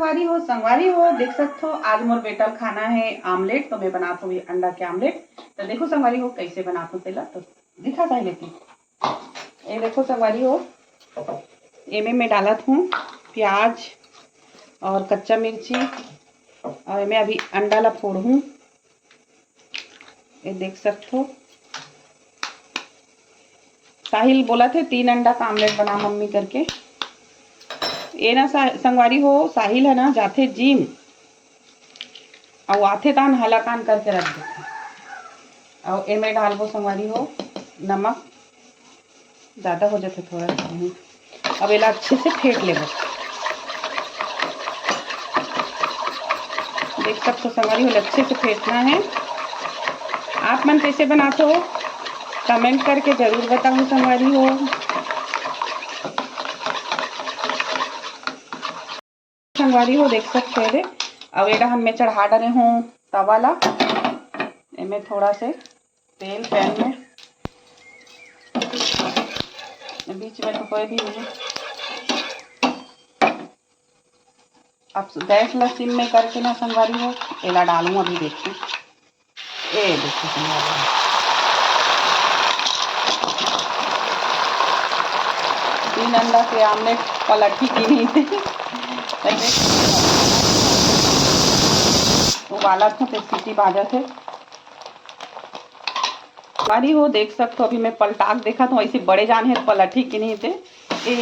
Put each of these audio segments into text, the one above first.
संगवारी हो देख सकते हो आज मोर बेटा खाना है आमलेट। तो मैं बनाता हूँ अंडा के आमलेट। तो देखो संगवारी हो कैसे बनाता हूँ पहला तो दिखा था लेकिन ये देखो संगवारी हो एमे मैं डालत हूँ प्याज और कच्चा मिर्ची और मैं अभी अंडा ला फोड़ूँ। ये देख सकते हो साहिल बोला थे 3 अंडा का आमलेट बना मम्मी करके। ये ना संगवारी हो साहिल है ना जाते जिम और आते तान हलाकान करके रख देते और ए में डालबो संगवारी हो नमक ज़्यादा हो जाते थोड़ा सा। अब एला अच्छे से फेंट लेबो। देख सकते हो संगवारी हो अच्छे से फेंटना है। आप मन कैसे बनाते हो कमेंट करके जरूर बताओ संगवारी हो। संगवारी हो देख सकते हो अब एडा हम मैं चढ़ा डरे हूँ तवा ला। इनमें थोड़ा से तेल पैन में बीच में तो कोई भी नहीं। अब गैस ला सिम में करके ना संगवारी हो एला डालूँ अभी देखो। ए देखो संगवारी हो 3 अंडा के आमलेट पलटी की नहीं थे उबाला था तो सीटी बाजा थे। संगवारी हो देख सकते हो अभी मैं पलटा देखा तो ऐसे बड़े जान है पलटी की नहीं थे। ए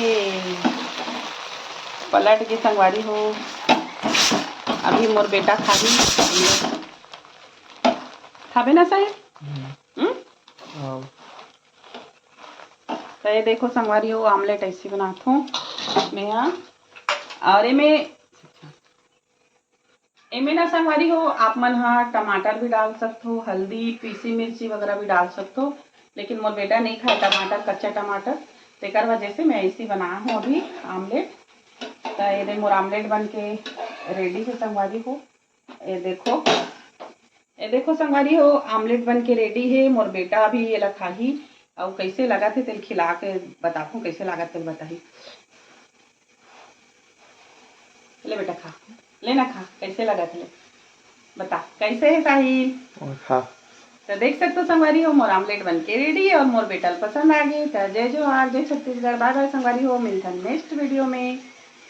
पलट के संगवारी हो अभी मोर बेटा खाबे ना साहेब। तो ये देखो संगवारी हो आमलेट ऐसे बनाता हूँ मैं यहाँ। और इमें ना संगवारी हो आप मन हाँ टमाटर भी डाल सकते हो हल्दी पीसी मिर्ची वगैरह भी डाल सकते हो। लेकिन मोर बेटा नहीं खाए टमाटर कच्चा टमाटर तो एक वजह से मैं ऐसी बना हूँ अभी आमलेट। तो ये मोर आमलेट बन के रेडी है संगवारी हो। ये देखो संगवारी हो आमलेट बन के रेडी है। मोर बेटा अभी ये लखा ही और कैसे लगा थे तेल खिला के बताऊँ कैसे लगा तेल बताही। ले बेटा खा लेना खा कैसे लगा थे बता कैसे है साहिल। खा तो देख सकते हो संगवारी हो मोर आमलेट बन के रेडी है और मोर बेटा पसंद आ गई। तो जय जोहार जय छत्तीसगढ़ बाय बाय संगवारी हो मिलता नेक्स्ट वीडियो में।